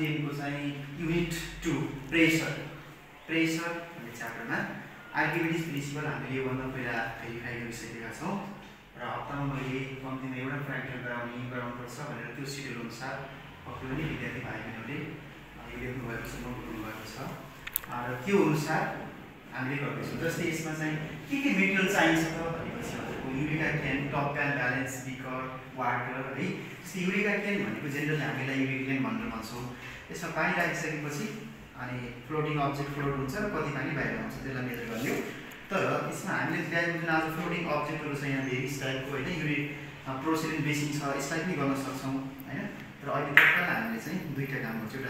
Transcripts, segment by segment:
10 को चाहिँ unit 2 pressure भन्ने च्याप्टरमा आर्किमिडिज प्रिन्सिपल हामीले योभन्दा पहिला भेरिफाई गरिसकेका छौँ र हप्तामा मैले कम्तीमा एउटा फ्र्याक्चर गराउनुपर्छ भनेर त्यो सिड्युल अनुसार पक्कै पनि विद्यार्थी भाइ बहिनीहरूले लेख्नु भएको छ, नोट गर्नु भएको छ र त्यो अनुसार हामीले गर्दैछौँ। जस्तै यसमा चाहिँ के मेटेरियल चाहिन्छ त भनेपछि eureka can, top can, balance beaker, water है। जस्तै युरिका क्यान भनेको जेनरली हामीलाई युरिका क्यान भनेर भन्छौँ। यसमा पानी राखिसकेपछि अनि फ्लोटिङ अब्जेक्ट फ्लोट हुन्छ र कति पानी बाहिर आउँछ त्यसलाई मेजर गर्ने हो। तर यसमा हामीले ल्याएको जुन आज फ्लोटिङ अब्जेक्टहरू छ यहाँ भेरियस टाइपको होइन, युरिक प्रोसिलिन बेसिन छ, यसलाई पनि गर्न सक्छौँ होइन। तर अहिले तत्काल हामीले चाहिँ दुईवटा काम गर्छौँ।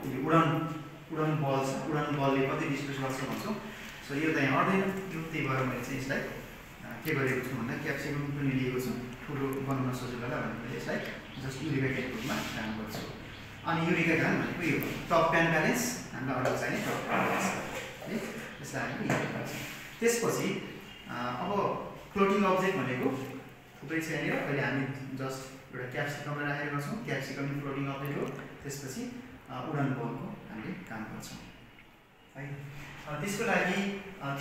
एउटा उडान बल छ, उडान बलले कति डिस्प्लेस गर्छ भन्छौँ। सो यो त यहाँ अट्दैन त्यो, त्यही भएर मैले चाहिँ यसलाई के गरेको छु भन्दा क्याप्सिकम पनि लिएको छु ठुलो बनाउन सजिलो होला भनेर यसलाई जस्ट युरिका क्यान रूपमा काम गर्छु। अनि युरिका क्यान भनेको यो टप क्यान ब्यालेन्स हामीलाई अर्डर चाहिने टप क्यान ब्यालेन्स है, यसलाई हामीले युज गर्छौँ। त्यसपछि अब फ्लोटिङ अब्जेक्ट भनेको थुप्रै छ यहाँनिर। अहिले हामी जस्ट एउटा क्याप्सिकमलाई राखेर गर्छौँ, क्याप्सिकम फ्लोटिङ अब्जेक्ट हो। त्यसपछि उडान बलको हामीले काम गर्छौँ है। त्यसको लागि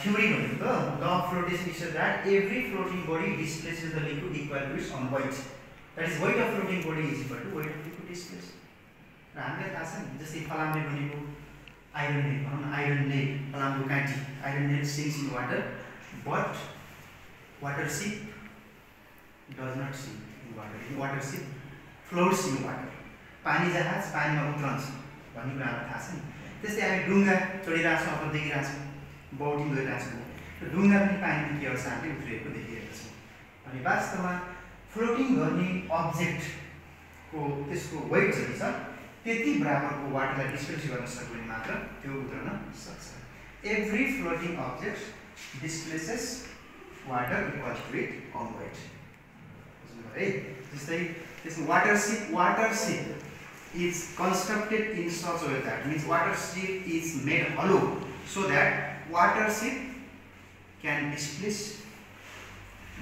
थ्योरी भनेको त law of flotation is that every floating body displaces the liquid equal to its own weight, that is weight of floating body is equal to weight of liquid displace. र हामीलाई थाहा छ नि जस्तै फलामले भनेको आइरन नेट भनौँ न, iron nail फलामको काँटी, iron nail sinks in water but water ship does not sink in water, water ship floats in water. पानी जहाज पानीमा उत्रन्छ भन्ने कुरा हामीलाई थाहा छ नि। त्यस्तै हामी डुङ्गा चढिरहेको छौँ अथवा देखिरहेको छौँ, बोटिङ गरिरहेको छौँ, र डुङ्गा पनि पानीमा के गर्छ हामीले उत्रिएको देखिरहेको छौँ। अनि वास्तवमा फ्लोटिङ गर्ने अब्जेक्टको त्यसको वेट जति छ त्यति बराबरको वाटरलाई डिस्प्लेस गर्न सक्यो भने मात्र त्यो उत्रन सक्छ। Every floating object displaces water equal to it own weight, बुझ्नुभयो है। जस्तै त्यसमा वाटर सिप is constructed in such a way that means water ship is made hollow so that water ship can displace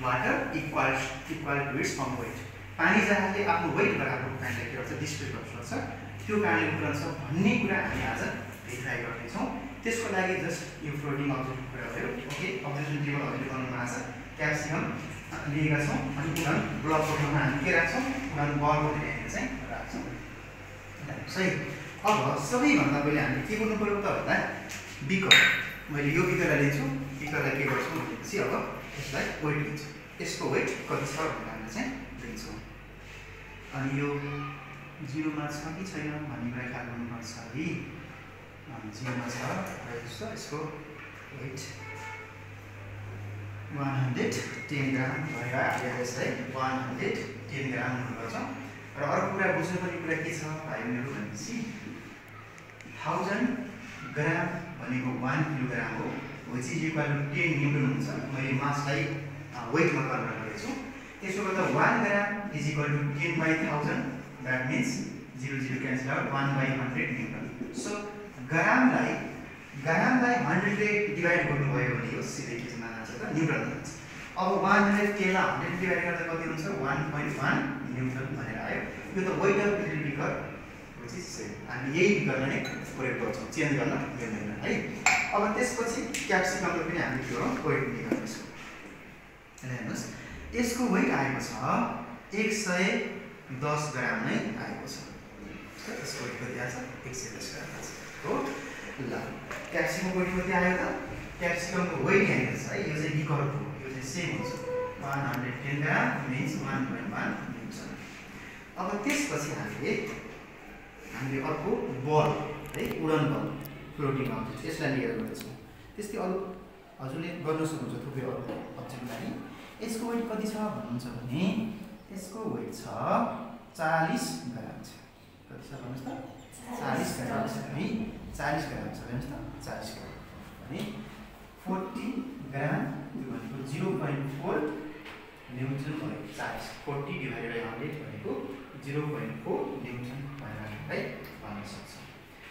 water equal to its own weight. पानी जहाजले आफ्नो weight बराबरको पानीलाई के गर्छ डिस्प्लेस गर्न सक्छ, त्यो कारणले उत्रन्छ भन्ने कुरा हामी आज भेरिफाई गर्दैछौँ। त्यसको लागि जस्ट यो फ्लोटिङ अब्जेक्टको कुरा भयो। ओके, अब्जेक्सन टेबल हामीले बनाउनु आएको छ, क्याप्सिकम लिएका छौँ अनि उडान ब्लकको ठाउँमा हामी के राख्छौँ, उडान बलको यहाँनिर चाहिँ राख्छौँ सही। अब सबैभन्दा पहिले हामीले के गर्नु पर्यो त भन्दा बिकर, मैले यो बिकरलाई लिन्छु, बिकरलाई के गर्छु भनेपछि अब यसलाई वेट लिन्छु, यसको वेट कति छ भनेर हामीले चाहिँ लिन्छौँ। अनि यो जिरोमा छ कि छैन भन्ने कुरा ख्याल गर्नुपर्छ है। जिरोमा छ र यसको वेट 110 ग्राम भएर हामीले यसलाई 110 ग्राम हुनुपर्छ। र अर्को कुरा बुझ्नुपर्ने कुरा के छ भाइ बहिनीहरू भनेपछि 1000 ग्राम भनेको 1 किलोग्राम हो, which is equal to 10 newton हुन्छ। मैले मासलाई वेटमा कन्भर्ट गरेको छु। त्यसो गर्दा 1 gram is equal to 10/1000, that means 0 cancel out, 1/100 newton. So ग्रामलाई 100 ले डिभाइड गर्नुभयो भने यो सिधै के जान्छ त न्युटन जान्छ। अब 100 लाई 100 डिभाइड गर्दा कति हुन्छ 1.1 न्युटन भनेर आयो। यो त weight of little beaker which is same. हामी यही बिकरमा नै प्रयोग गर्छौँ, चेन्ज गर्न मिल्दैन है। अब त्यसपछि क्याप्सिकमको पनि हामीले के गरौँ वेट निकाल्दैछौँ। हेर्नुहोस् यसको वेट आएको छ 110 ग्राम नै आएको छ। यसको वेट कति आएको छ 110 ग्राम आएको छ हो। ल क्याप्सिकमको वेट कति आयो त, क्याप्सिकमको वेट यहाँनिर छ है, यो चाहिँ बिकरको, यो चाहिँ सेम हुन्छ 110 ग्राम मिन्स 1.1 न्युटन। अब त्यसपछि हामीले अर्को बल है, उडान बल फ्लोटिङ अब्जेक्ट, यसलाई लिएर गर्दैछौँ। त्यस्तै अरू हजुरले गर्न सक्नुहुन्छ थुप्रै अरू अब्जेक्ट लागि। यसको वेट कति छ भन्नुहुन्छ भने यसको वेट छ 40 ग्राम छ। कति छ भन्नुहोस् त 40 ग्राम छ है, 40 ग्राम छ हेर्नुहोस् त 40 ग्राम भने 40 ग्राम त्यो भनेको 0.4 न्युटन भयो। 40 डिभाइडेड बाइ 100 भनेको 0.4 न्युटन भएर है भन्न सक्छौँ।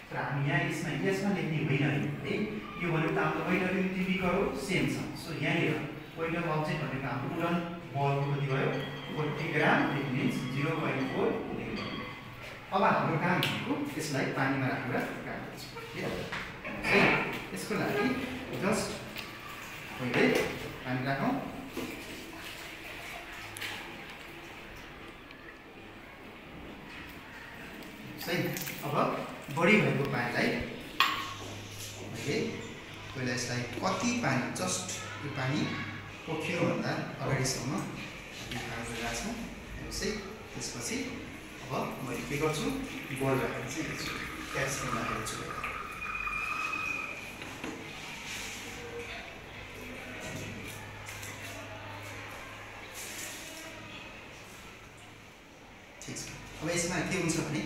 तर हामी यहाँ यसमा लेख्ने होइन है, यो भनेको हाम्रो वेट अफ युनिट बिकर हो, सेम छ। सो यहाँनिर वेट अफ अब्जेक्ट भनेको हाम्रो उडान बलको कति भयो 40 ग्राम, इट मिन्स 0.4 न्युटन। अब हाम्रो काम भनेको यसलाई पानीमा राखेर काम गर्छ यसको लागि जस्ट पहिले पानी राखौँ सही अब बढी भएको पानीलाई मैले पहिला यसलाई कति पानी जस्ट यो पानी पोखिनुभन्दा अगाडिसम्म काम गरिरहेको छु हेर्नुहोस् त्यसपछि अब मैले के गर्छु बल राखेर चाहिँ हेर्छु क्याप्सिकम राखेर छु ठिक छ अब यसमा के हुन्छ भने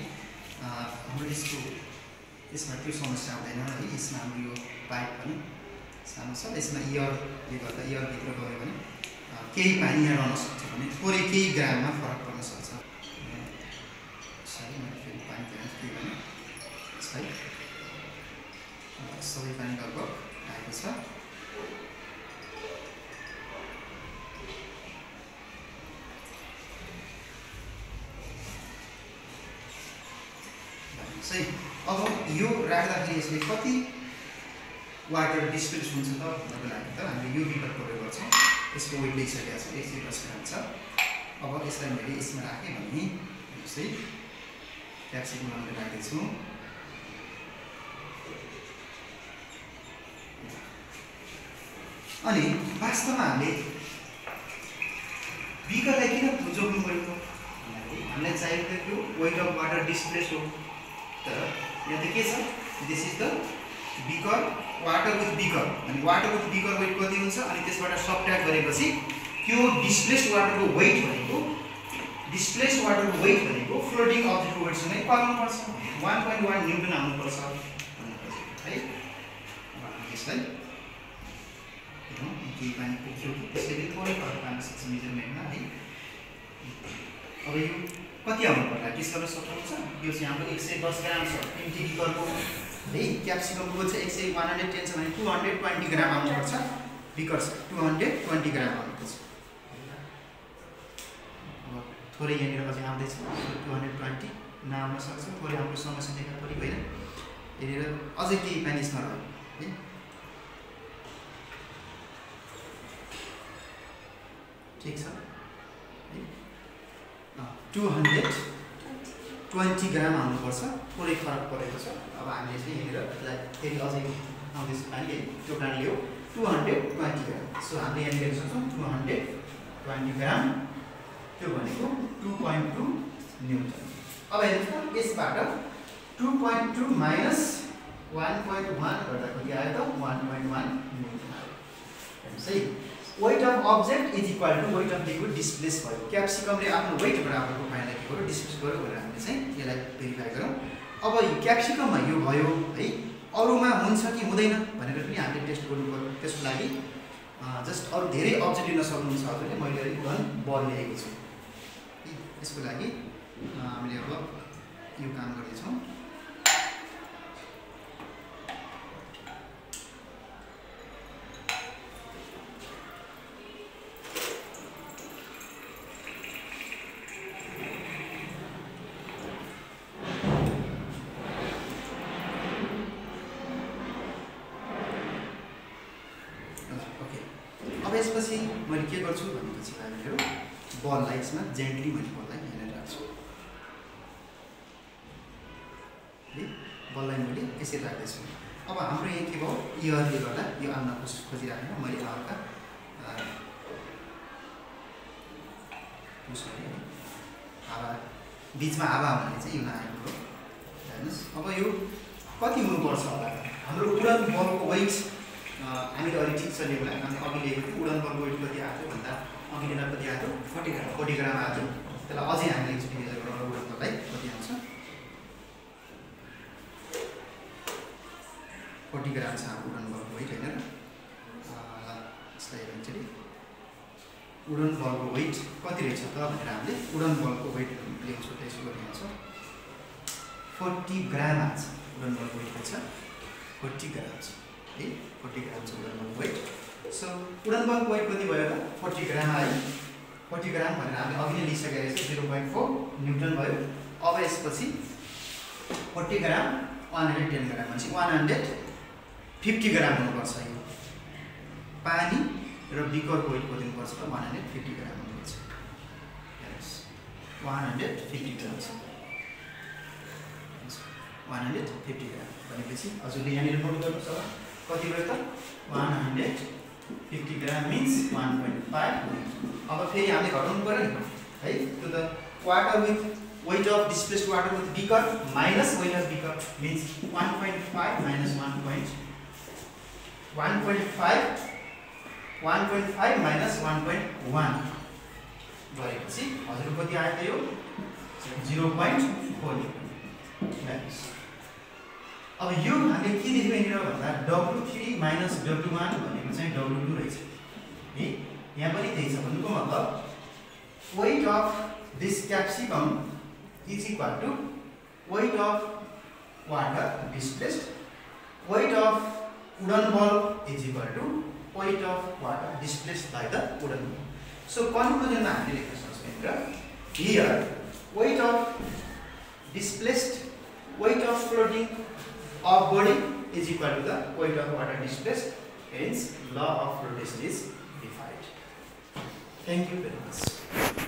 हाम्रो यसमा त्यो समस्या हुँदैन है यसमा हाम्रो यो पाइप पनि सानो छ यसमा इयरले गर्दा इयरभित्र गयो भने केही पानी यहाँ रहन सक्छ भने थोरै केही ग्राममा फरक पर्न सक्छ सरी मैले फेरि पानी के भने यसलाई सबै पानी लगभग आएको छ सही अब यो राख्दाखेरि यसले कति वाटर डिस्प्लेस हुन्छ त भन्नको लागि त हामीले यो विकल्प प्रयोग गर्छौँ यसको वेट लिइसकेको छ 110 ग्राम छ अब यसलाई मैले यसमा राखेँ भने चाहिँ क्याप्सिकम मैले राख्दैछु अनि वास्तवमा हामीले बिकरलाई किन जोड्नु परेको हामीलाई चाहिएको त्यो वेट अफ वाटर डिस्प्लेस हो तर यहाँ त के छ this is the beaker water with beaker अनि वाटर विथ बिकर वेट कति हुन्छ अनि त्यसबाट सबट्र्याक्ट गरेपछि त्यो डिस्प्लेस्ड वाटरको वेट भनेको फ्लोटिङ अब्जेक्टको वेटसँगै पाउनुपर्छ 1.1 न्युटन आउनुपर्छ है यसलाई केही पानी पुग्यो त्यसले थोरै फरक पार्न सक्छ मेजरमेन्टमा है अब यो कति आउनु पर्ला गेस गर्न सक्नुहुन्छ यो चाहिँ हाम्रो 110 ग्राम छ 20 लिटरको है क्याप्सिकमको चाहिँ 110 छ भने 220 ग्राम आउनुपर्छ बिकर छ 220 ग्राम आउनुपर्छ अब थोरै यहाँनिर अझै आउँदैछ 220 नआउन सक्छ थोरै हाम्रो समस्या देखा परि होइन यहाँनिर अझै केही पानी यसमा रह्यो है ठिक छ 220 ग्राम आउनुपर्छ थोरै फरक परेको छ अब हामीले चाहिँ यहाँनिर यसलाई फेरि अझै आउँदैछ पानी त्यो कारणले हो 220 ग्राम सो हामीले यहाँ लेख्न सक्छौँ 220 ग्राम त्यो भनेको 2.2 न्युटन अब हेर्नुहोस् त यसबाट 2.2 माइनस 1.1 गर्दा कति आयो त 1.1 न्युटन आयो हेर्नुहोस् है weight of object is equal to weight of liquid displaced भयो क्याप्सिकमले आफ्नो वेट बराबरको पानीलाई के गर्यो डिस्प्लेस गर्यो भनेर हामीले चाहिँ यसलाई भेरिफाई गरौँ अब क्याप्सिकममा यो भयो है अरूमा हुन्छ कि हुँदैन भनेर पनि हामीले टेस्ट गर्नु पर्यो त्यसको लागि जस्ट अरू धेरै अब्जेक्ट लिन सक्नुहुन्छ हजुरले मैले अलिक बल ल्याएको छु यसको लागि हामीले अब यो काम गर्दैछौँ यसपछि मैले के गर्छु भनेपछि हामीहरू बललाई यसमा जेन्टली मैले बललाई हेरेर राख्छु है बललाई मैले यसरी राख्दैछु अब हाम्रो यहाँ के भयो इयरले गर्दा यो आउन खोजिराखेन मैले हल्का हावा बिचमा हावा आउने चाहिँ यो नआएको हो हेर्नुहोस् अब यो कति हुनुपर्छ होला हाम्रो उडान बलको वेट हामीले अलिक ठिक छ लेभल हामीले अघि लिएको थियौँ उडान बलको वेट कति आएको भन्दा अघि लिँदा कति आएको 40 ग्राम आएको त्यसलाई अझै हामीले एकचोटि मेजर गरेर उडान बललाई कति आउँछ 40 ग्राम छ हाम्रो उडान बलको वेट होइन यसलाई हेर्नु उडान बलको वेट कति रहेछ त भनेर हामीले उडान बलको वेट ल्याउँछौँ त्यसो गरिन्छ 40 ग्राम आउँछ उडान बलको वेट छ 40 ग्राम छ है 40 ग्राम छ उडान बलको वेट सो उडान बलको वेट कति भयो त 40 ग्राम आयो 40 ग्राम भनेर हामीले अघि नै लिइसकेको छ 0.4 न्युटन भयो अब यसपछि 40 ग्राम 110 ग्राम भनेपछि 150 ग्राम हुनुपर्छ यो पानी र बिकरको वेट कति हुनुपर्छ त 150 ग्राम हुनुपर्छ यस 150 ग्राम 150 ग्राम भनेपछि हजुरले यहाँनिर नोट गर्नुहोस् अब कति भयो त 150 ग्राम मिन्स 1.5 अब फेरि हामीले घटाउनु पर्यो नि है त्यो त water with weight of displaced water with beaker minus weight of beaker means 1.5 minus 1.5 minus 1.1 गरेपछि हजुर कति आयो त यो 0.4 अब यो हामीले के लेख्यौं यहाँनिर भन्दा W3 minus W1 भनेको चाहिँ W2 रहेछ है यहाँ पनि त्यही छ भन्नुको मतलब weight of this capsicum is equal to weight of water displaced, weight of wooden ball is equal to weight of water displaced by the wooden ball. So conclusion here weight of displaced, weight of floating of body is equal to the weight of water displaced, hence law of flotation is defined. Thank you very much.